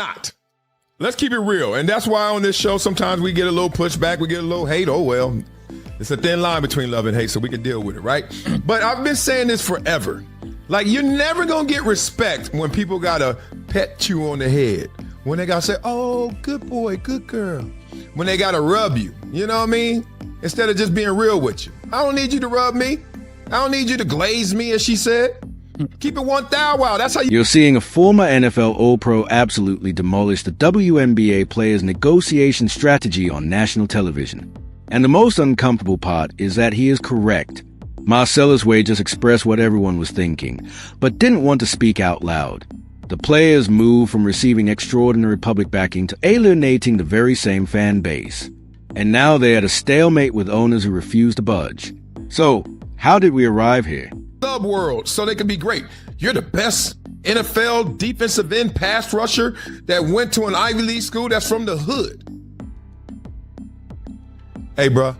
Not. Let's keep it real. And that's why on this show, sometimes we get a little pushback, we get a little hate. Oh, well, it's a thin line between love and hate, so we can deal with it, right? But I've been saying this forever. Like, you're never going to get respect when people got to pet you on the head. When they got to say, oh, good boy, good girl. When they got to rub you, you know what I mean? Instead of just being real with you. I don't need you to rub me. I don't need you to glaze me, as she said. Keep it 1,000. Wow, that's how You're seeing a former NFL All-Pro absolutely demolish the WNBA players' negotiation strategy on national television. And the most uncomfortable part is that he is correct. Marcellus Wiley just expressed what everyone was thinking, but didn't want to speak out loud. The players moved from receiving extraordinary public backing to alienating the very same fan base. And now they're at a stalemate with owners who refuse to budge. So, how did we arrive here? Sub world, so they can be great. You're the best NFL defensive end pass rusher that went to an Ivy League school that's from the hood. Hey, bro,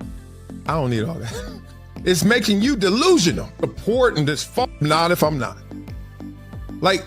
I don't need all that. It's making you delusional. Support and this false, not if I'm not. Like,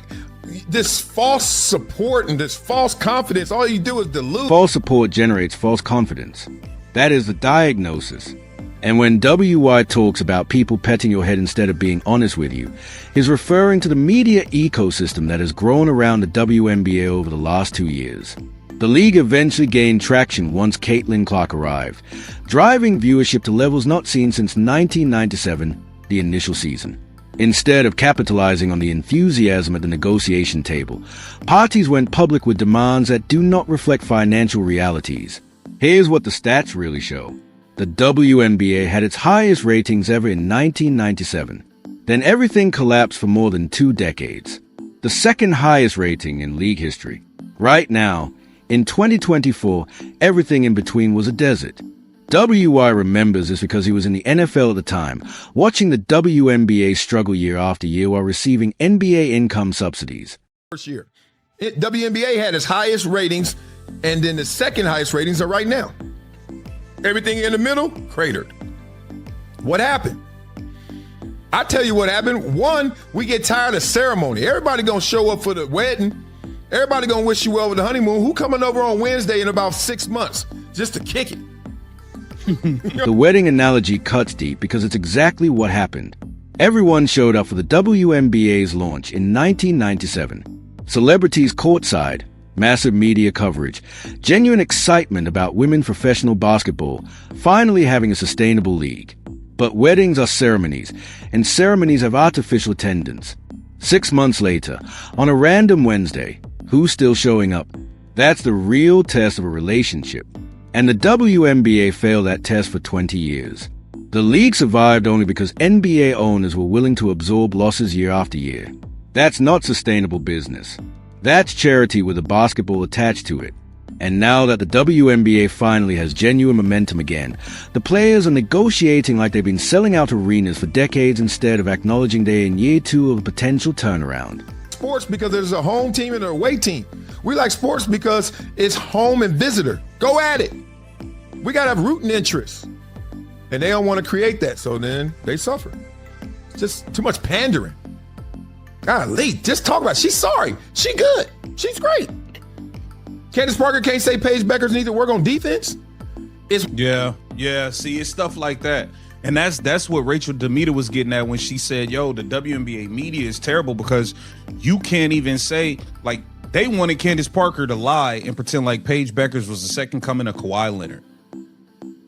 this false support and this false confidence, all you do is delude. False support generates false confidence. That is the diagnosis. And when WY talks about people petting your head instead of being honest with you, he's referring to the media ecosystem that has grown around the WNBA over the last 2 years. The league eventually gained traction once Caitlin Clark arrived, driving viewership to levels not seen since 1997, the initial season. Instead of capitalizing on the enthusiasm at the negotiation table, parties went public with demands that do not reflect financial realities. Here's what the stats really show. The WNBA had its highest ratings ever in 1997. Then everything collapsed for more than 2 decades. The second highest rating in league history. Right now, in 2024, everything in between was a desert. WY remembers this because he was in the NFL at the time, watching the WNBA struggle year after year while receiving NBA income subsidies. First year, WNBA had its highest ratings, and then the second highest ratings are right now. Everything in the middle, cratered. What happened? I tell you what happened. One, we get tired of ceremony. Everybody gonna show up for the wedding. Everybody gonna wish you well with the honeymoon. Who coming over on Wednesday in about 6 months just to kick it? The wedding analogy cuts deep because it's exactly what happened. Everyone showed up for the WNBA's launch in 1997. Celebrities courtside, massive media coverage, genuine excitement about women's professional basketball finally having a sustainable league. But weddings are ceremonies, and ceremonies have artificial attendance. 6 months later, on a random Wednesday, who's still showing up? That's the real test of a relationship. And the WNBA failed that test for 20 years. The league survived only because NBA owners were willing to absorb losses year after year. That's not sustainable business. That's charity with a basketball attached to it. And now that the WNBA finally has genuine momentum again, the players are negotiating like they've been selling out arenas for decades instead of acknowledging they're in year 2 of a potential turnaround. Sports because there's a home team and an away team. We like sports because it's home and visitor. Go at it. We got to have rooting interests. And they don't want to create that, so then they suffer. Just too much pandering. Golly, just talk about it. She's sorry. She good. She's great. Candace Parker can't say Paige Beckers needs to work on defense. Yeah. See, it's stuff like that. And that's what Rachel Demeter was getting at when she said, yo, the WNBA media is terrible because you can't even say, like, they wanted Candace Parker to lie and pretend like Paige Beckers was the second coming of Kawhi Leonard.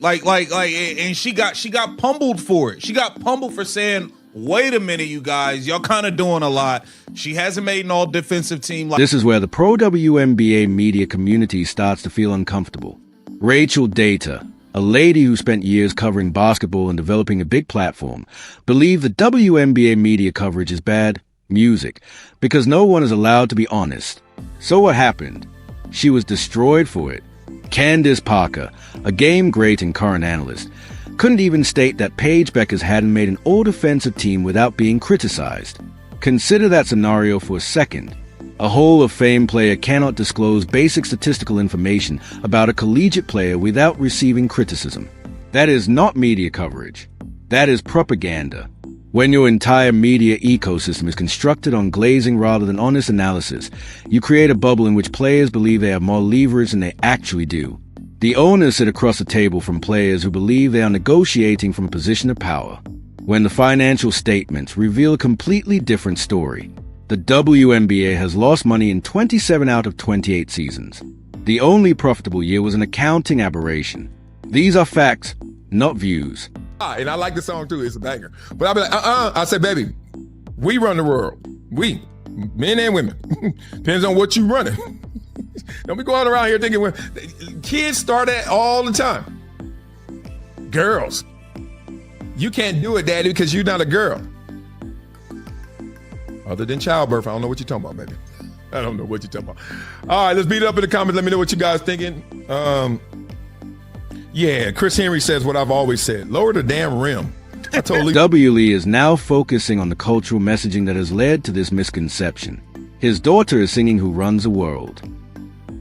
And she got pummeled for it. She got pummeled for saying, wait a minute, you guys, y'all kind of doing a lot. She hasn't made an all defensive team. This is where the pro-WNBA media community starts to feel uncomfortable. Rachel Data, a lady who spent years covering basketball and developing a big platform, believed the WNBA media coverage is bad music because no one is allowed to be honest. So what happened? She was destroyed for it. Candace Parker, a game great and current analyst, couldn't even state that Paige Beckers hadn't made an all-defensive team without being criticized. Consider that scenario for a second. A Hall of Fame player cannot disclose basic statistical information about a collegiate player without receiving criticism. That is not media coverage. That is propaganda. When your entire media ecosystem is constructed on glazing rather than honest analysis, you create a bubble in which players believe they have more leverage than they actually do. The owners sit across the table from players who believe they are negotiating from a position of power, when the financial statements reveal a completely different story. The WNBA has lost money in 27 out of 28 seasons. The only profitable year was an accounting aberration. These are facts, not views. And I like the song too, it's a banger. But I'll be like, I say, baby, we run the world. We, men and women. Depends on what you running. Don't be going around here thinking, kids start that all the time. Girls, you can't do it, daddy, because you're not a girl. Other than childbirth, I don't know what you're talking about, baby. I don't know what you're talking about. All right, let's beat it up in the comments. Let me know what you guys thinking. Yeah, Chris Henry says what I've always said. Lower the damn rim. I totally. W. Lee is now focusing on the cultural messaging that has led to this misconception. His daughter is singing Who Runs the World.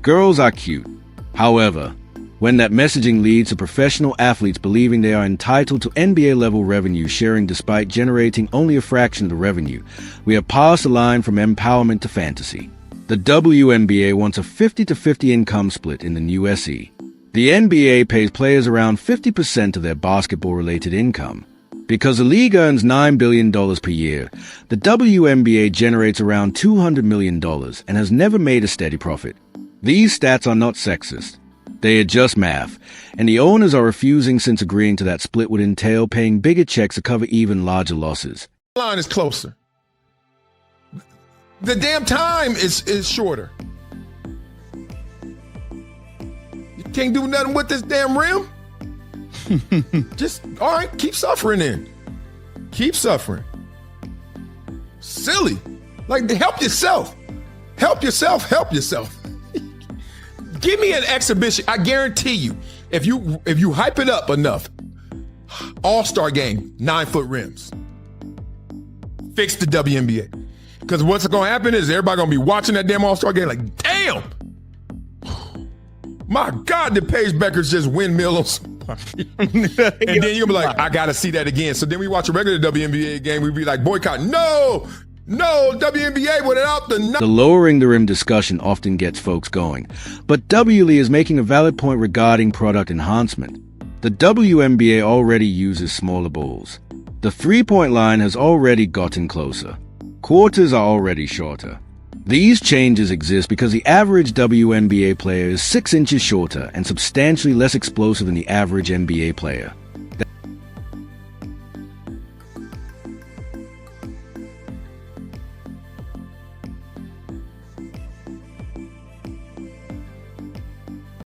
Girls are cute. However, when that messaging leads to professional athletes believing they are entitled to NBA-level revenue sharing despite generating only a fraction of the revenue, we have passed the line from empowerment to fantasy. The WNBA wants a 50-50 income split in the new SE. The NBA pays players around 50% of their basketball-related income. Because the league earns $9 billion per year, the WNBA generates around $200 million and has never made a steady profit. These stats are not sexist. They are just math, and the owners are refusing since agreeing to that split would entail paying bigger checks to cover even larger losses. The line is closer. The damn time is shorter. You can't do nothing with this damn rim. Just, all right, keep suffering then. Keep suffering. Silly. Like, help yourself. Help yourself, help yourself. Give me an exhibition. I guarantee you, if you hype it up enough, All-Star game, 9-foot rims. Fix the WNBA. Because what's going to happen is everybody going to be watching that damn All-Star game like, damn. My God, did Paige Beckers just windmill on somebody? And then you'll be like, I got to see that again. So then we watch a regular WNBA game. We'd be like, boycott. No, WNBA without the... The lowering the rim discussion often gets folks going. But W. Lee is making a valid point regarding product enhancement. The WNBA already uses smaller balls. The three-point line has already gotten closer. Quarters are already shorter. These changes exist because the average WNBA player is 6 inches shorter and substantially less explosive than the average NBA player.